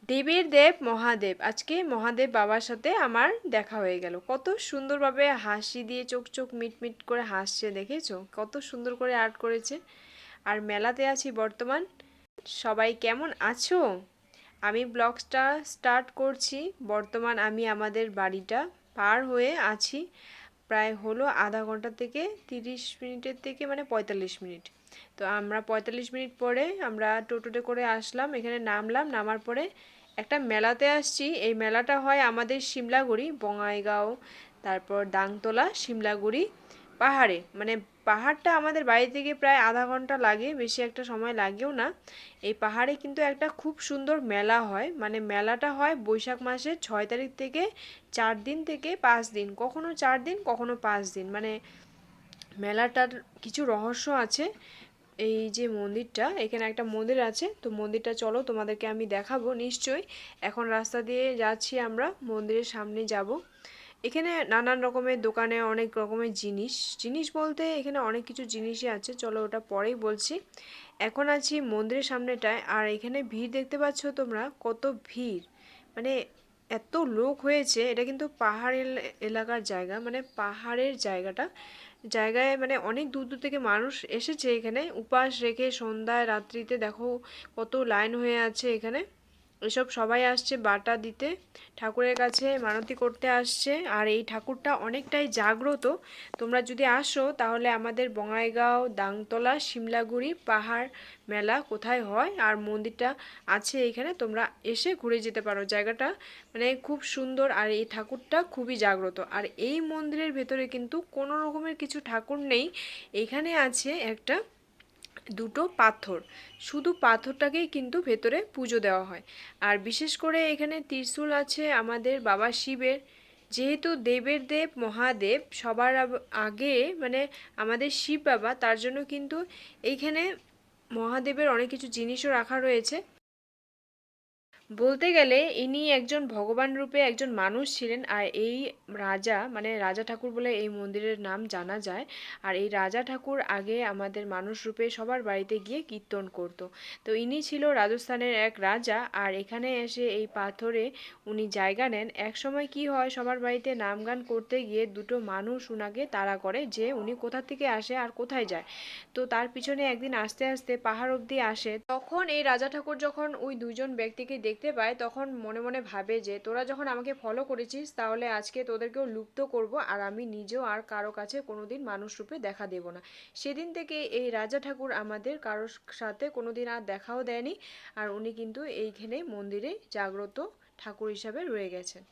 দেবের দেব মহাদেব, আজকে মহাদেব বাবার সাথে আমার দেখা হয়ে গেল। কত সুন্দরভাবে হাসি দিয়ে চোখ চোখ মিটমিট করে হাসছে, দেখেছো কত সুন্দর করে আর্ট করেছে। আর মেলাতে আছি বর্তমান। সবাই কেমন আছো? আমি ব্লগটা স্টার্ট করছি। বর্তমান আমি আমাদের বাড়িটা পার হয়ে আছি। প্রায় হলো আধা ঘন্টা থেকে 30 মিনিটের থেকে মানে 45 মিনিট। তো আমরা 45 মিনিট পরে আমরা টোটোতে করে আসলাম, এখানে নামলাম। নামার পরে একটা মেলাতে আসছি। এই মেলাটা হয় আমাদের সিমলাগুড়ি, বঙাইগাঁও, তারপর দাংতলা, সিমলাগুড়ি পাহাড়ে। মানে পাহাড়টা আমাদের বাড়ি থেকে প্রায় আধা ঘন্টা লাগে, বেশি একটা সময় লাগেও না। এই পাহাড়ে কিন্তু একটা খুব সুন্দর মেলা হয়। মানে মেলাটা হয় বৈশাখ মাসের 6 তারিখ থেকে 4 দিন থেকে 5 দিন, কখনো 4 দিন কখনো 5 দিন। মানে মেলাটার কিছু রহস্য আছে। এই যে মন্দিরটা, এখানে একটা মন্দির আছে, তো মন্দিরটা চলো তোমাদেরকে আমি দেখাবো নিশ্চয়ই। এখন রাস্তা দিয়ে যাচ্ছি, আমরা মন্দিরের সামনে যাব। এখানে নানান রকমের দোকানে অনেক রকমের জিনিস, জিনিস বলতে এখানে অনেক কিছু জিনিসই আছে, চলো ওটা পরেই বলছি। এখন আছি মন্দিরের সামনেটায়, আর এখানে ভিড় দেখতে পাচ্ছ তোমরা, কত ভিড়। মানে এত লোক হয়েছে। এটা কিন্তু পাহাড় এলাকার জায়গা, মানে পাহাড়ের জায়গায় মানে অনেক দূর দূর থেকে মানুষ এসেছে এখানে উপাস রেখে। সন্ধ্যায় রাত্রিতে দেখো কত লাইন হয়ে আছে এখানে। এসব সবাই আসছে বাটা দিতে, ঠাকুরের কাছে মানতি করতে আসছে। আর এই ঠাকুরটা অনেকটাই জাগ্রত। তোমরা যদি আসো তাহলে আমাদের বঙাইগাঁও, দাংতলা, সিমলাগুড়ি পাহাড় মেলা কোথায় হয় আর মন্দিরটা আছে এইখানে, তোমরা এসে ঘুরে যেতে পারো। জায়গাটা মানে খুব সুন্দর, আর এই ঠাকুরটা খুবই জাগ্রত। আর এই মন্দিরের ভেতরে কিন্তু কোনো রকমের কিছু ঠাকুর নেই। এখানে আছে একটা দুটো পাথর, শুধু পাথরটাকেই কিন্তু ভেতরে পুজো দেওয়া হয়। আর বিশেষ করে এখানে ত্রিশূল আছে আমাদের বাবা শিবের। যেহেতু দেবের দেব মহাদেব সবার আগে মানে আমাদের শিব বাবা, তার জন্য কিন্তু এইখানে মহাদেবের অনেক কিছু জিনিসও রাখা রয়েছে। বলতে গেলে ইনি একজন ভগবান রূপে একজন মানুষ ছিলেন। আর এই রাজা, মানে রাজা ঠাকুর বলে এই মন্দিরের নাম জানা যায়। আর এই রাজা ঠাকুর আগে আমাদের মানুষ রূপে সবার বাড়িতে গিয়ে কীর্তন করত। তো ইনি ছিল রাজস্থানের এক রাজা, আর এখানে এসে এই পাথরে উনি জায়গা নেন। এক সময় কি হয়, সবার বাড়িতে নাম গান করতে গিয়ে দুটো মানুষ উনাকে তাড়া করে যে উনি কোথা থেকে আসে আর কোথায় যায়। তো তার পিছনে একদিন আস্তে আস্তে পাহাড় অবধি আসে। তখন এই রাজা ঠাকুর যখন ওই দুজন ব্যক্তিকে দেখতে পায়, তখন মনে মনে ভাবে যে তোরা যখন আমাকে ফলো করেছিস, তাহলে আজকে তোদেরকেও লুপ্ত করব, আর আমি নিজেও আর কারো কাছে কোনোদিন মানুষ রূপে দেখা দেব না। সেদিন থেকে এই রাজা ঠাকুর আমাদের কারোর সাথে কোনোদিন আর দেখাও দেয়নি। আর উনি কিন্তু এইখানে মন্দিরে জাগ্রত ঠাকুর হিসাবে রয়ে গেছেন।